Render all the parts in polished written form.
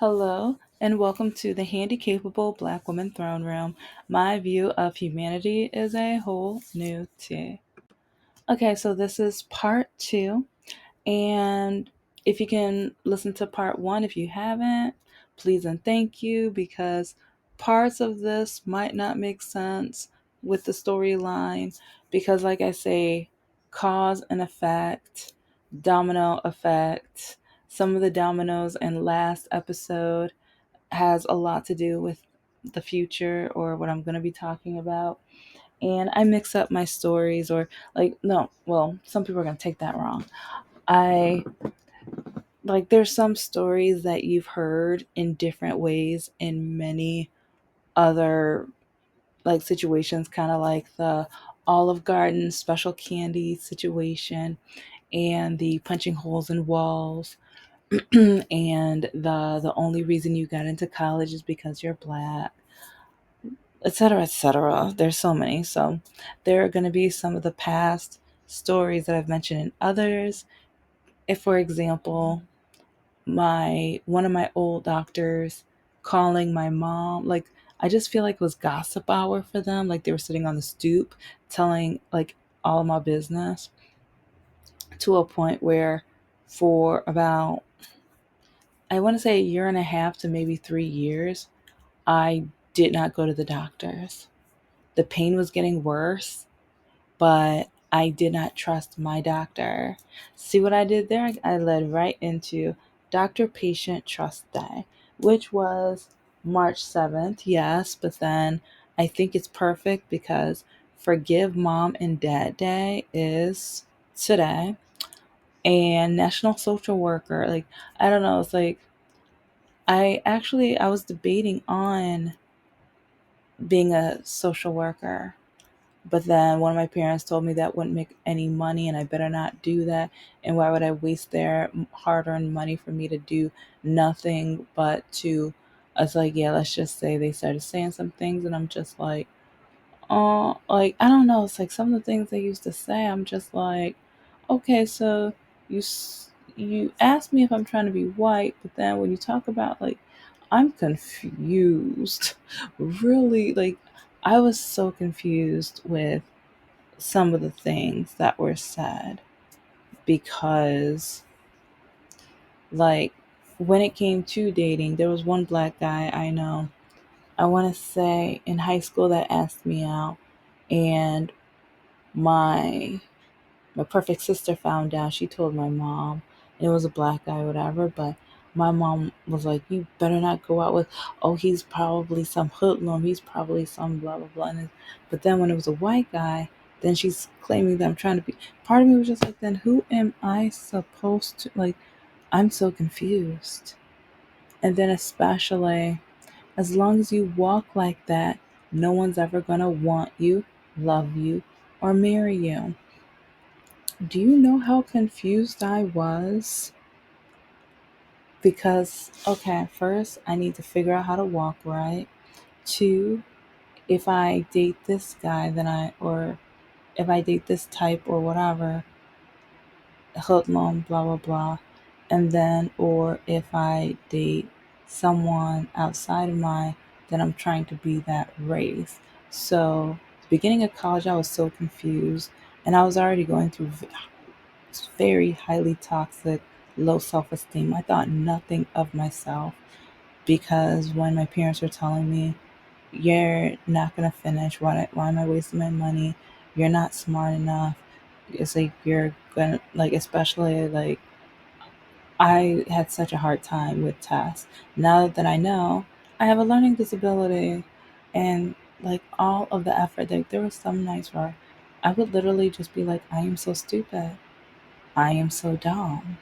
Hello, and welcome to the Handicapable Black Woman Throne Room. My view of humanity is a whole new tea. Okay, so this is part two. And if you can listen to part one, if you haven't, please and thank you, because parts of this might not make sense with the storyline. Because, like I say, cause and effect, domino effect, some of the dominoes in last episode has a lot to do with the future or what I'm going to be talking about. And I mix up my stories, or like, no, well, some people are going to take that wrong. I like there's some stories that you've heard in different ways in many other like situations, kind of like the Olive Garden special candy situation and the punching holes in walls and the only reason you got into college is because you're black, etc., etc. There's so many. So there are going to be some of the past stories that I've mentioned in others. If, for example, my one of my old doctors calling my mom, like, I just feel like it was gossip hour for them, like they were sitting on the stoop telling like all my business, to a point where for about, I want to say, a year and a half to maybe 3 years, I did not go to the doctors. The pain was getting worse, but I did not trust my doctor. See what I did there? I led right into Doctor Patient Trust Day, which was March 7th, yes, but then I think it's perfect because Forgive Mom and Dad Day is today, and National Social Worker. Like, I don't know, it's like I was debating on being a social worker. But then one of my parents told me that wouldn't make any money and I better not do that. And why would I waste their hard earned money for me to do nothing but to, I was like, yeah, let's just say they started saying some things and I'm just like, oh, like, I don't know. It's like some of the things they used to say, I'm just like, okay, so you asked me if I'm trying to be white, but then when you talk about, like, I'm confused. Really, like, I was so confused with some of the things that were said because, like, when it came to dating, there was one black guy I know, I want to say in high school, that asked me out, and my my perfect sister found out. She told my mom, and it was a black guy, whatever. But my mom was like, "You better not go out with. Oh, he's probably some hoodlum. He's probably some blah blah blah." But then when it was a white guy, then she's claiming that I'm trying to be. Part of me was just like, then who am I supposed to like? I'm so confused. And then especially, as long as you walk like that, no one's ever gonna want you, love you, or marry you. Do you know how confused I was? Because, okay, first, I need to figure out how to walk right. Two, if I date this guy, or if I date this type or whatever, hoodlum, blah, blah, blah. And then, or if I date someone outside of mine, then I'm trying to be that race. So, beginning of college, I was so confused. And I was already going through very highly toxic, low self esteem. I thought nothing of myself because when my parents were telling me, you're not going to finish, why am I wasting my money? You're not smart enough. It's like you're going to, like, especially like, I had such a hard time with tests. Now that I know, I have a learning disability, and like all of the effort, like there were some nights where I would literally just be like, I am so stupid. I am so dumb.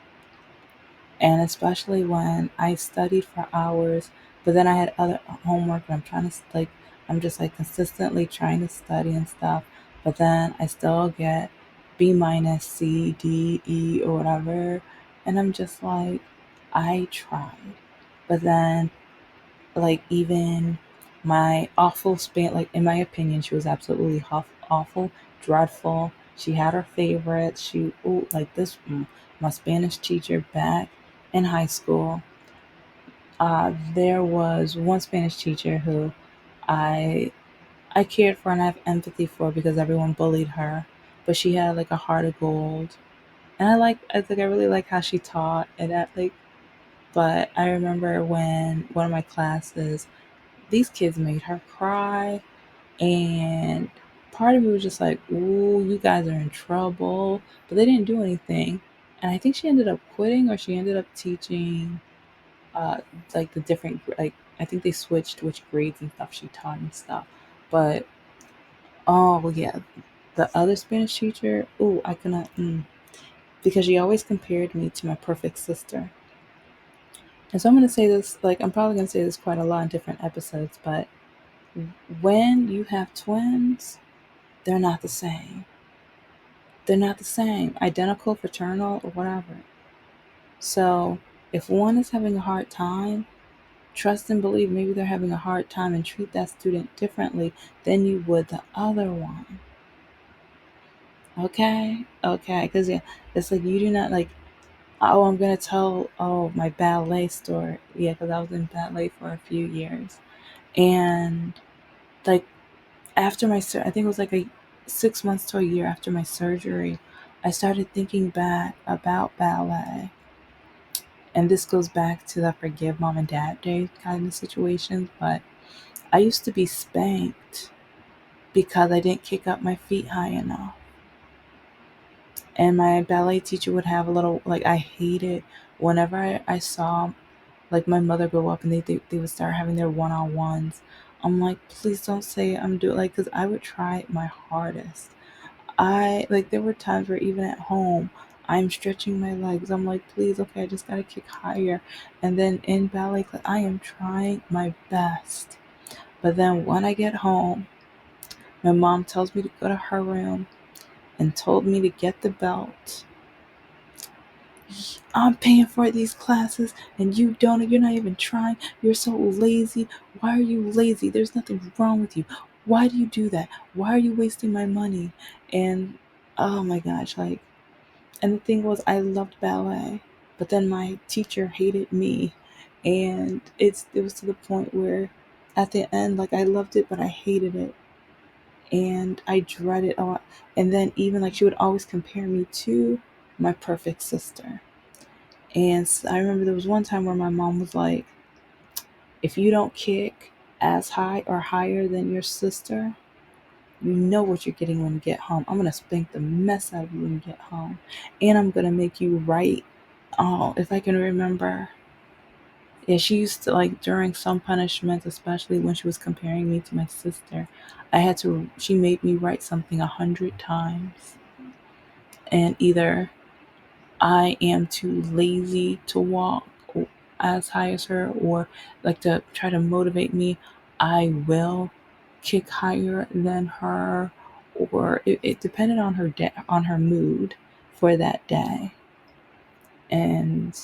And especially when I studied for hours, but then I had other homework and I'm trying to like, I'm just like consistently trying to study and stuff, but then I still get B minus, C, D, E, or whatever. And I'm just like, I tried. But then, like, even my awful span, like, in my opinion, she was absolutely awful, dreadful. She had her favorites. Like this, my Spanish teacher back in high school. There was one Spanish teacher who I I cared for and I have empathy for because everyone bullied her, but she had like a heart of gold. And I really like how she taught and that like. But I remember when one of my classes, these kids made her cry, and part of me was just like, "Ooh, you guys are in trouble," but they didn't do anything. And I think she ended up quitting, or she ended up teaching, uh, like the different like I think they switched which grades and stuff she taught and stuff. But oh well, yeah, the other Spanish teacher, ooh, I couldn't, because she always compared me to my perfect sister. And so I'm gonna say this, like I'm probably gonna say this quite a lot in different episodes, but when you have twins, they're not the same. They're not the same, identical, fraternal, or whatever. So if one is having a hard time, trust and believe maybe they're having a hard time and treat that student differently than you would the other one. Okay? Okay. Because, yeah, it's like you do not like, oh, I'm going to tell, oh, my ballet story. Yeah, because I was in ballet for a few years. And, like, after I think it was like 6 months to a year after my surgery, I started thinking back about ballet. And this goes back to the forgive mom and dad day kind of situations, but I used to be spanked because I didn't kick up my feet high enough. And my ballet teacher would have a little, like, I hated whenever I saw, like, my mother grow up and they would start having their one on ones. I'm like, please don't say I'm doing, like, because I would try my hardest. Like, there were times where even at home, I'm stretching my legs. I'm like, please, okay, I just gotta kick higher. And then in ballet class, I am trying my best. But then when I get home, my mom tells me to go to her room and told me to get the belt. I'm paying for these classes and you don't, you're not even trying. You're so lazy. Why are you lazy? There's nothing wrong with you. Why do you do that? Why are you wasting my money? And oh my gosh, like, and the thing was, I loved ballet, but then my teacher hated me. And it was to the point where at the end, like, I loved it, but I hated it. And I dreaded a lot. And then even like she would always compare me to my perfect sister. And I remember there was one time where my mom was like, if you don't kick as high or higher than your sister, you know what you're getting when you get home. I'm going to spank the mess out of you when you get home. And I'm going to make you right. Oh, if I can remember. Yeah, she used to, like, during some punishments, especially when she was comparing me to my sister, she made me write something 100 times. And either I am too lazy to walk as high as her, or like to try to motivate me, I will kick higher than her, or it depended on on her mood for that day. And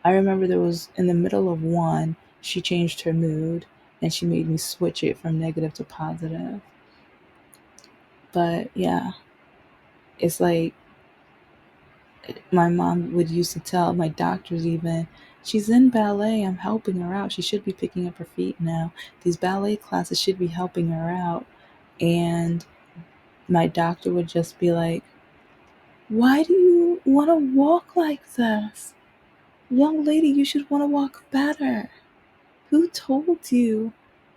I remember there was in the middle of one, she changed her mood and she made me switch it from negative to positive. But yeah, it's like my mom would used to tell my doctors even, she's in ballet, I'm helping her out. She should be picking up her feet now. These ballet classes should be helping her out. And my doctor would just be like, why do you want to walk like this? Young lady, you should want to walk better. Who told you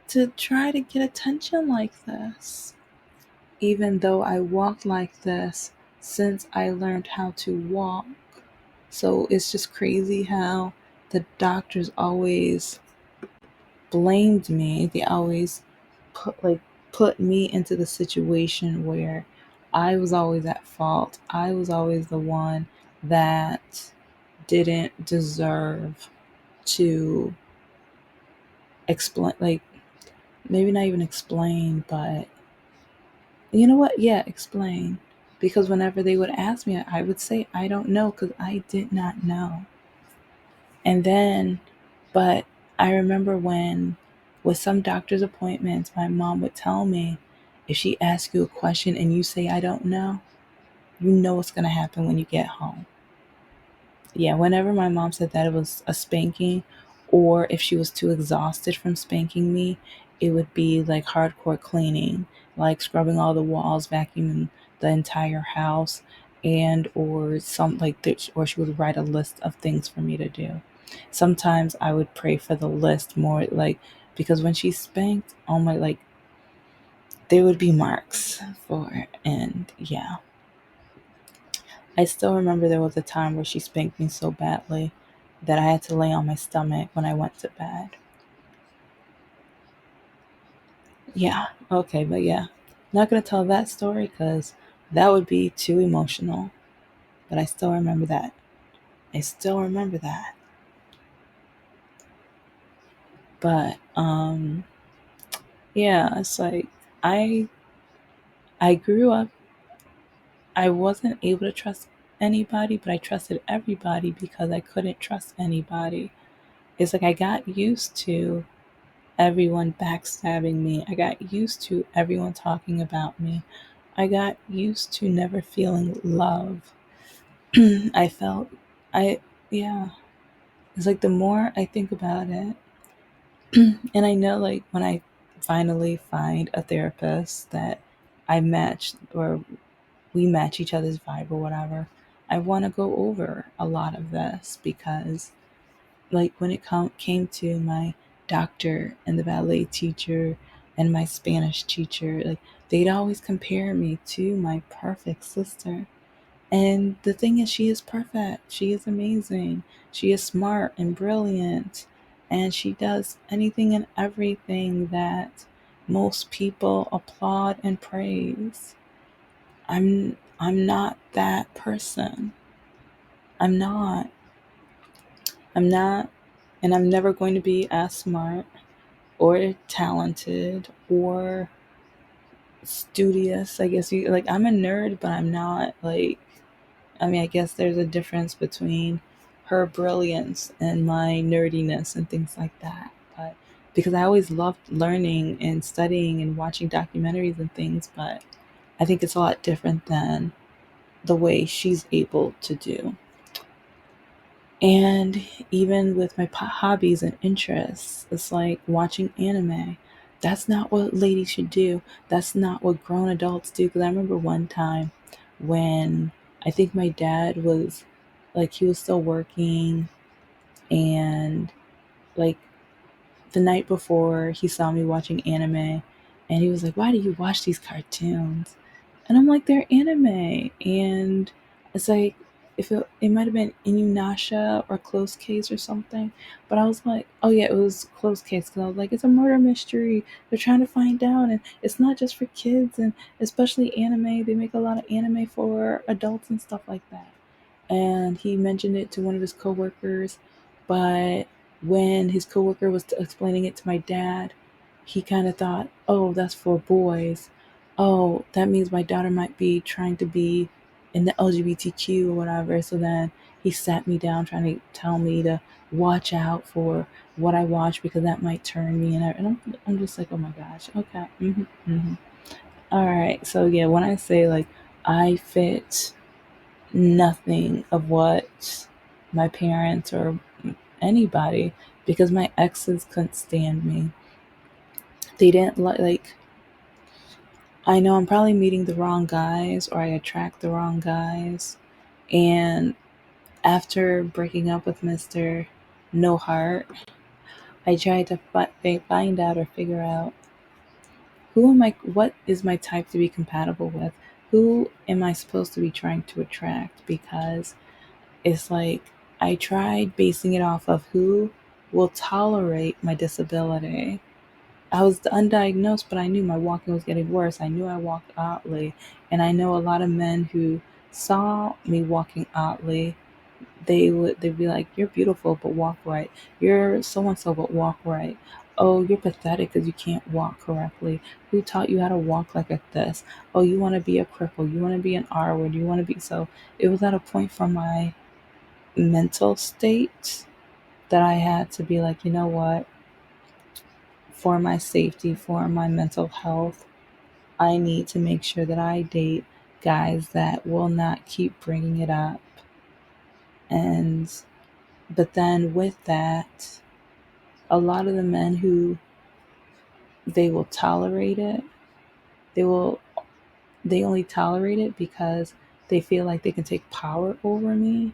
to try to get attention like this? Even though I walked like this since I learned how to walk. So it's just crazy how the doctors always blamed me. They always put me into the situation where I was always at fault. I was always the one that didn't deserve to explain, like, maybe not even explain, but you know what? Yeah, explain. Because whenever they would ask me, I would say, I don't know, because I did not know. And then, but I remember when, with some doctor's appointments, my mom would tell me, if she asks you a question and you say, I don't know, you know what's going to happen when you get home. Yeah, whenever my mom said that it was a spanking Or if she was too exhausted from spanking me, it would be like hardcore cleaning, like scrubbing all the walls, vacuuming the entire house, and or some like or she would write a list of things for me to do. Sometimes I would pray for the list more, like, because when she spanked, oh my, like, there would be marks for it. And yeah, I still remember there was a time where she spanked me so badly that I had to lay on my stomach when I went to bed. Yeah, okay, but yeah, not gonna tell that story because that would be too emotional. But I still remember that. I still remember that. But yeah, it's like I I grew up. I wasn't able to trust anybody, but I trusted everybody because I couldn't trust anybody. It's like I got used to everyone backstabbing me. I got used to everyone talking about me. I got used to never feeling love. I felt, I, yeah, it's like the more I think about it, and I know like when I finally find a therapist that I match or we match each other's vibe or whatever, I want to go over a lot of this because, like, when it came to my doctor and the ballet teacher and my Spanish teacher, like, they'd always compare me to my perfect sister. And the thing is, she is perfect. She is amazing. She is smart and brilliant. And she does anything and everything that most people applaud and praise. I'm not that person. I'm not. I'm not, and I'm never going to be as smart or talented or studious. I guess you like I'm a nerd, but I'm not like, I mean, I guess there's a difference between her brilliance and my nerdiness and things like that. But because I always loved learning and studying and watching documentaries and things, but I think it's a lot different than the way she's able to do. And even with my hobbies and interests, it's like watching anime. That's not what ladies should do. That's not what grown adults do. Because I remember one time when I think my dad was like, he was still working, and like the night before he saw me watching anime, and he was like, "Why do you watch these cartoons?" And I'm like, "They're anime." And it's like, if it might have been Inuyasha or Close Case or something, but I was like, oh yeah, it was Close Case, because I was like, it's a murder mystery. They're trying to find out, and it's not just for kids, and especially anime. They make a lot of anime for adults and stuff like that. And he mentioned it to one of his coworkers, but when his coworker was explaining it to my dad, he kind of thought, "Oh, that's for boys. Oh, that means my daughter might be trying to be in the LGBTQ or whatever." So then he sat me down, trying to tell me to watch out for what I watch because that might turn me. And I'm just like, oh my gosh, okay, all right. So yeah, when I say like I fit nothing of what my parents or anybody, because my exes couldn't stand me. They didn't like, I know I'm probably meeting the wrong guys or I attract the wrong guys. And after breaking up with Mr. No Heart, I tried to find out or figure out what is my type to be compatible with? Who am I supposed to be trying to attract? Because it's like I tried basing it off of who will tolerate my disability. I was undiagnosed, but I knew my walking was getting worse. I knew I walked oddly. And I know a lot of men who saw me walking oddly, they'd be like, "You're beautiful, but walk right. You're so and so, but walk right. Oh, you're pathetic because you can't walk correctly. Who taught you how to walk like this? Oh, you want to be a cripple. You want to be an R word. You want to be." So it was at a point for my mental state that I had to be like, you know what? For my safety, for my mental health, I need to make sure that I date guys that will not keep bringing it up. And, but then with that, a lot of the men who they will tolerate it, they will they only tolerate it because they feel like they can take power over me.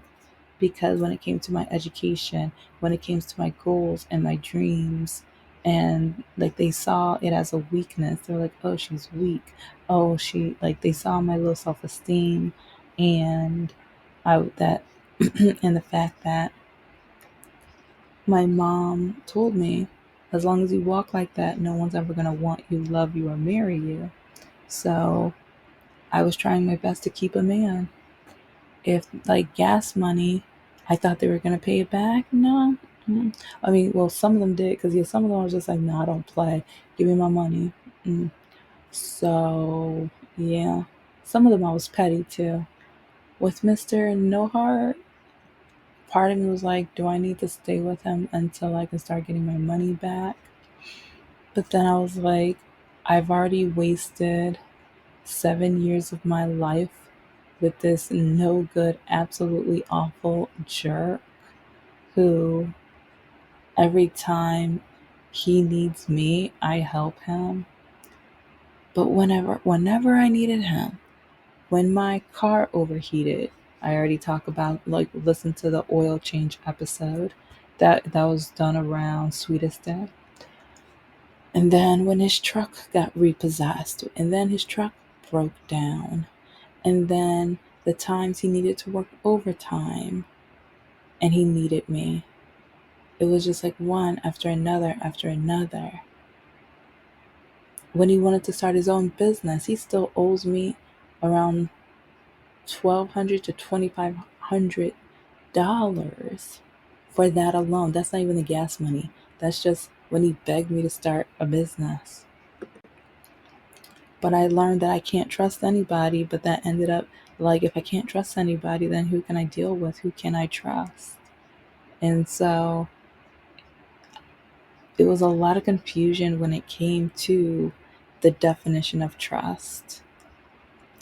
Because when it came to my education, when it came to my goals and my dreams, and like they saw it as a weakness, they're like, oh, she's weak. Oh, she, like, they saw my low self esteem, and that and the fact that my mom told me, as long as you walk like that, no one's ever going to want you, love you, or marry you. So I was trying my best to keep a man. If like gas money, I thought they were going to pay it back. No. I mean, well, some of them did, because yeah, some of them was just like, no, I don't play. Give me my money. Mm. So yeah, some of them I was petty too. With Mr. No Heart, part of me was like, do I need to stay with him until I can start getting my money back? But then I was like, I've already wasted 7 years of my life with this no good, absolutely awful jerk who every time he needs me, I help him. But whenever I needed him, when my car overheated, I already talked about, like, listen to the oil change episode that was done around Sweetest Day. And then when his truck got repossessed, and then his truck broke down, and then the times he needed to work overtime and he needed me. It was just like one after another after another. When he wanted to start his own business, he still owes me around $1,200 to $2,500 for that alone. That's not even the gas money. That's just when he begged me to start a business. But I learned that I can't trust anybody, but that ended up like, if I can't trust anybody, then who can I deal with? Who can I trust? And so it was a lot of confusion when it came to the definition of trust.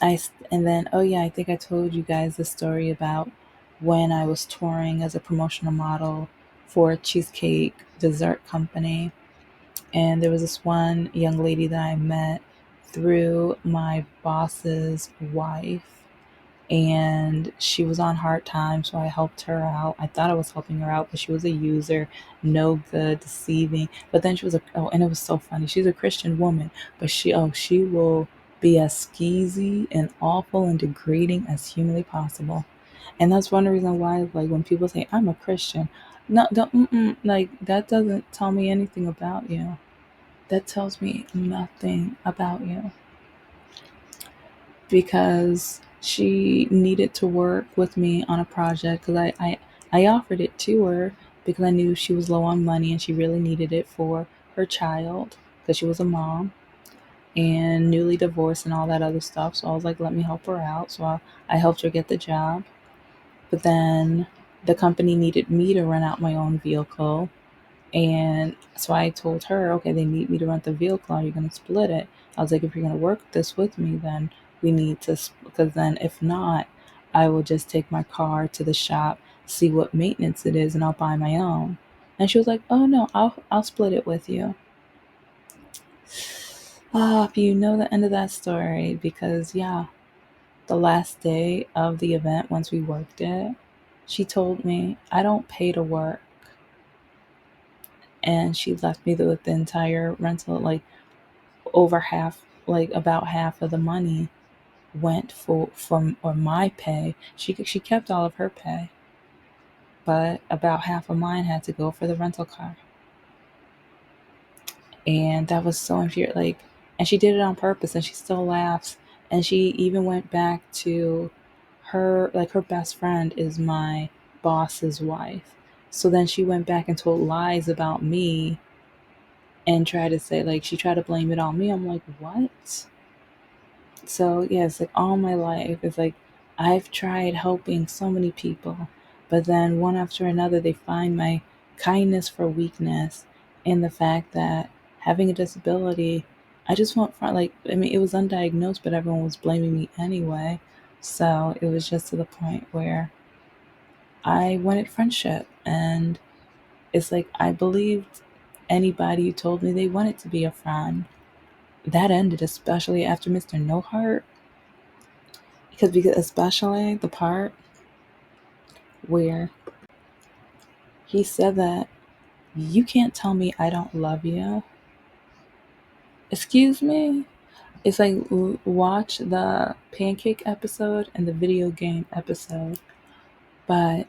And then, oh yeah, I think I told you guys the story about when I was touring as a promotional model for a cheesecake dessert company. And there was this one young lady that I met through my boss's wife, and she was on hard times, so I helped her out. I thought I was helping her out, but she was a user, no good, deceiving. But then she was and it was so funny. She's a Christian woman, but she will be as skeezy and awful and degrading as humanly possible. And that's one reason why, like, when people say I'm a Christian, no, don't, like, that doesn't tell me anything about you. That tells me nothing about you, because she needed to work with me on a project, because I offered it to her because I knew she was low on money and she really needed it for her child, because she was a mom and newly divorced and all that other stuff. So I was like, let me help her out. So I helped her get the job. But then the company needed me to rent out my own vehicle. And so I told her, okay, they need me to rent the vehicle. Are you going to split it? I was like, if you're going to work this with me, then we need to, because then if not, I will just take my car to the shop, see what maintenance it is, and I'll buy my own. And she was like, oh no, I'll split it with you. Ah, if you know the end of that story, because yeah, the last day of the event, once we worked it, she told me, I don't pay to work. And she left me with the entire rental, like over half, like about half of the money went from or my pay. She kept all of her pay, but about half of mine had to go for the rental car. And that was so infuriating. Like, and she did it on purpose, and she still laughs. And she even went back to her, like, her best friend is my boss's wife. So then she went back and told lies about me and tried to say, like, she tried to blame it on me. I'm like, what? So yeah, it's like all my life, it's like I've tried helping so many people, but then one after another, they find my kindness for weakness and the fact that having a disability, I just want front, like, I mean, it was undiagnosed, but everyone was blaming me anyway. So it was just to the point where I wanted friendship, and it's like I believed. anybody who told me they wanted to be a friend. That ended, especially after Mr. No Heart, because especially the part where he said that you can't tell me I don't love you. Excuse me? It's like watch the pancake episode and the video game episode. But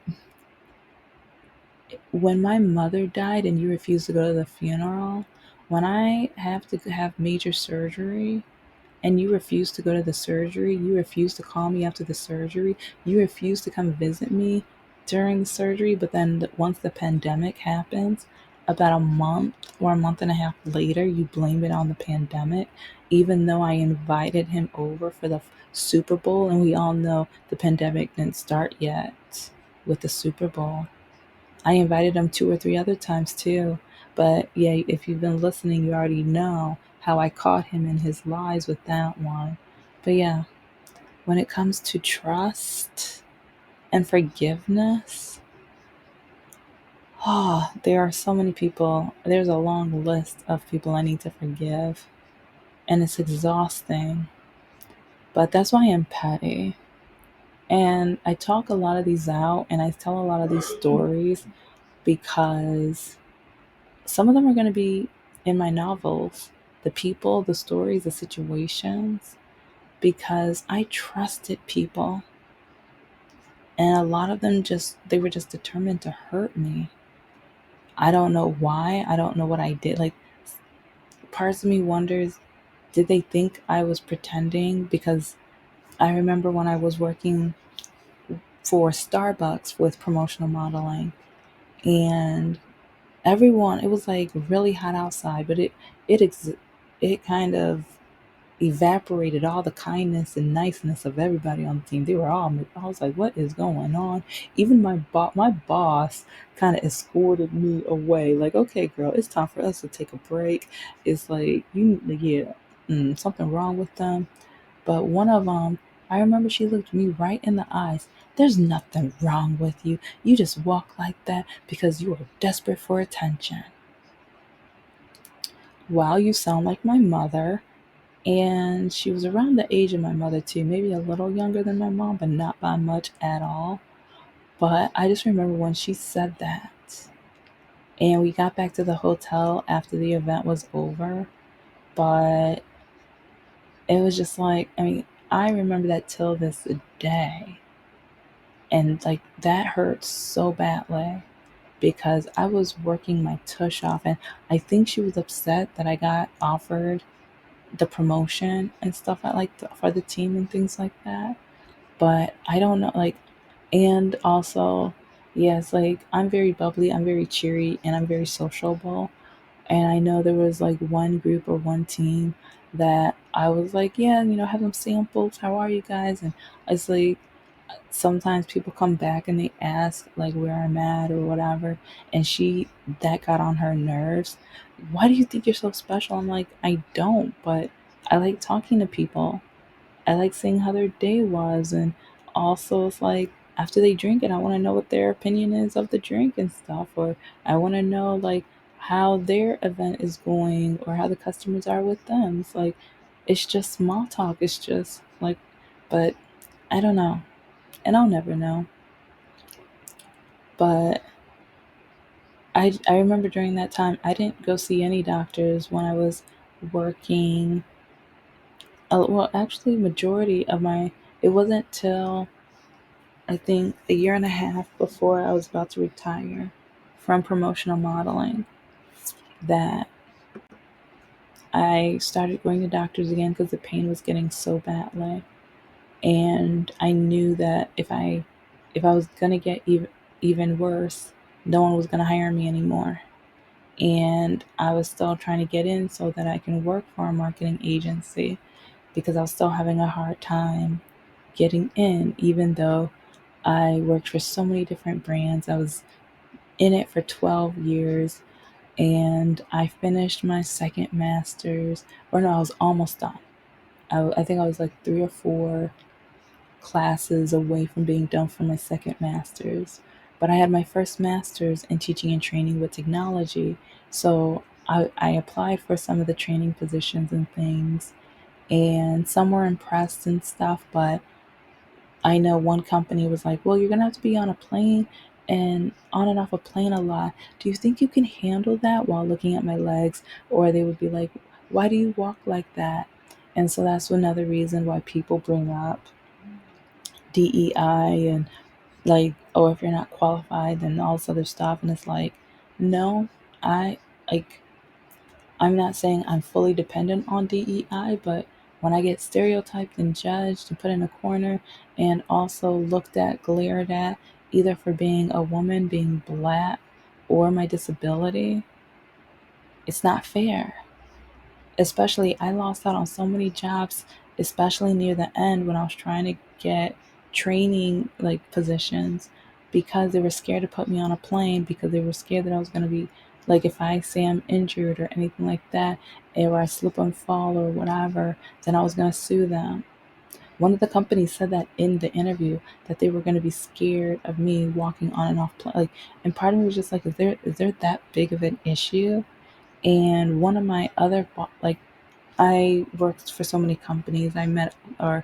when my mother died and you refused to go to the funeral, when I have to have major surgery and you refuse to go to the surgery, you refuse to call me after the surgery, you refuse to come visit me during the surgery, but then once the pandemic happens, about a month or a month and a half later, you blame it on the pandemic, even though I invited him over for the Super Bowl, and we all know the pandemic didn't start yet with the Super Bowl. I invited him two or three other times too. But yeah, if you've been listening, you already know how I caught him in his lies with that one. But yeah, when it comes to trust and forgiveness, oh, there are so many people. There's a long list of people I need to forgive, and it's exhausting. But that's why I'm petty. And I talk a lot of these out and I tell a lot of these stories because some of them are going to be in my novels, the people, the stories, the situations, because I trusted people. And a lot of them they were just determined to hurt me. I don't know why. I don't know what I did. Like, parts of me wonders, did they think I was pretending? Because I remember when I was working for Starbucks with promotional modeling, and everyone, it was like really hot outside, but it ex- it kind of evaporated all the kindness and niceness of everybody on the team. They were all, I was like, what is going on? Even my boss kind of escorted me away. Like, okay, girl, it's time for us to take a break. It's like, yeah, something wrong with them. But one of them, I remember she looked me right in the eyes. There's nothing wrong with you. You just walk like that because you are desperate for attention. Wow, you sound like my mother. And she was around the age of my mother too, maybe a little younger than my mom, but not by much at all. But I just remember when she said that. And we got back to the hotel after the event was over. But it was just like, I mean, I remember that till this day. And like that hurt so badly because I was working my tush off. And I think she was upset that I got offered the promotion and stuff for the team and things like that. But I don't know, like, and also, yes, like, I'm very bubbly, I'm very cheery, and I'm very sociable. And I know there was like one group or one team that I was like, yeah, have them samples. How are you guys? And it's like, sometimes people come back and they ask like where I'm at or whatever. And that got on her nerves. Why do you think you're so special? I'm like, I don't, but I like talking to people. I like seeing how their day was. And also, it's like after they drink it, I want to know what their opinion is of the drink and stuff. Or I want to know like how their event is going or how the customers are with them. It's like, it's just small talk. It's just like, but I don't know. And I'll never know. But I remember during that time, I didn't go see any doctors when I was working. Well, actually, majority of it wasn't till I think a year and a half before I was about to retire from promotional modeling that I started going to doctors again because the pain was getting so badly. And I knew that if I was gonna get even worse, no one was gonna hire me anymore. And I was still trying to get in so that I can work for a marketing agency because I was still having a hard time getting in, even though I worked for so many different brands. I was in it for 12 years and I finished my second master's, or no, I was almost done. I think I was like 3 or 4 classes away from being done for my second master's. But I had my first master's in teaching and training with technology. So I applied for some of the training positions and things, and some were impressed and stuff, but I know one company was like, well, you're going to have to be on a plane and on and off a plane a lot. Do you think you can handle that, while looking at my legs? Or they would be like, why do you walk like that? And so that's another reason why people bring up DEI and like, oh, if you're not qualified, then all this other stuff. And it's like, no, I like, I'm not saying I'm fully dependent on DEI, but when I get stereotyped and judged and put in a corner and also looked at, glared at, either for being a woman, being black, or my disability, it's not fair. Especially, I lost out on so many jobs, especially near the end when I was trying to get training like positions, because they were scared to put me on a plane, because they were scared that I was going to be like, if I say I'm injured or anything like that, or I slip and fall or whatever, then I was going to sue them. One of the companies said that in the interview, that they were going to be scared of me walking on and off like, and part of me was just like, is there that big of an issue? And one of my other like, I worked for so many companies. I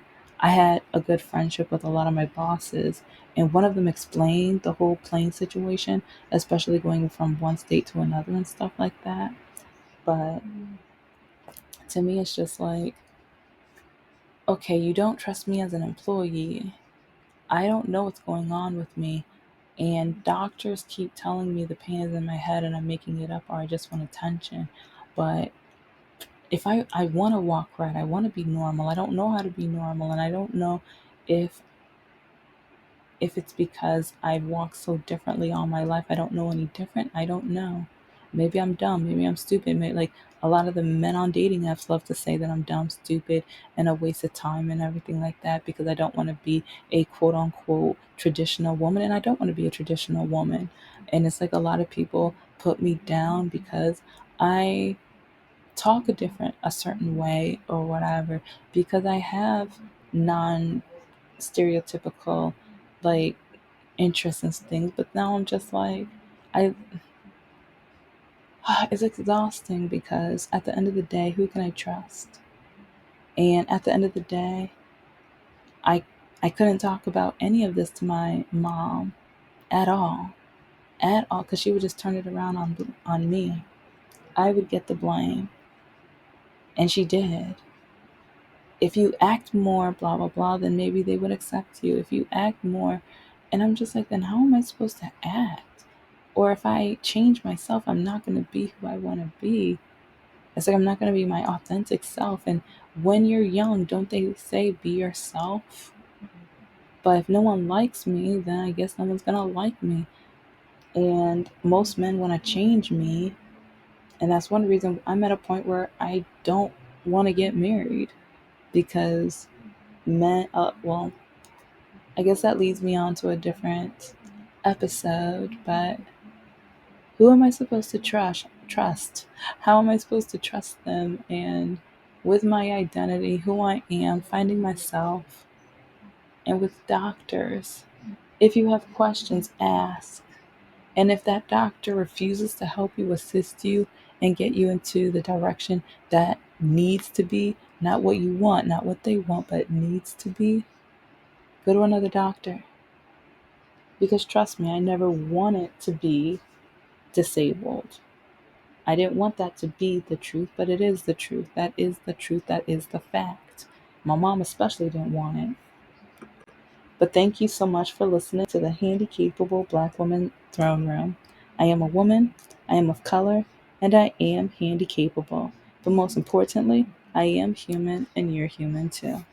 had a good friendship with a lot of my bosses, and one of them explained the whole plane situation, especially going from one state to another and stuff like that. But to me, it's just like, okay, you don't trust me as an employee. I don't know what's going on with me. And doctors keep telling me the pain is in my head and I'm making it up, or I just want attention. But if I want to walk right, I want to be normal. I don't know how to be normal, and I don't know if if it's because I've walked so differently all my life. I don't know any different. I don't know. Maybe I'm dumb. Maybe I'm stupid. Maybe, like a lot of the men on dating apps love to say that I'm dumb, stupid, and a waste of time and everything like that, because I don't want to be a quote unquote traditional woman, and I don't want to be a traditional woman. And it's like a lot of people put me down because I talk a certain way or whatever, because I have non stereotypical like interests and things. But now I'm just like, I it's exhausting, because at the end of the day, who can I trust? And at the end of the day, I I couldn't talk about any of this to my mom at all, because she would just turn it around on me. I would get the blame, and she did. If you act more blah blah blah, then maybe they would accept you. If you act more, and I'm just like, then how am I supposed to act? Or if I change myself, I'm not going to be who I want to be. It's like, I'm not going to be my authentic self. And when you're young, don't they say be yourself? But if no one likes me, then I guess no one's going to like me. And most men want to change me, and that's one reason I'm at a point where I don't want to get married, because men, well, I guess that leads me on to a different episode, but who am I supposed to trust? How am I supposed to trust them? And with my identity, who I am, finding myself, and with doctors, if you have questions, ask. And if that doctor refuses to help you, assist you, and get you into the direction that needs to be, not what you want, not what they want, but needs to be, go to another doctor. Because trust me, I never wanted to be disabled. I didn't want that to be the truth, but it is the truth. That is the truth. That is the fact. My mom especially didn't want it. But thank you so much for listening to the Handicapable Black Woman Throne Room. I am a woman, I am of color, and I am handicapable. But most importantly, I am human, and you're human too.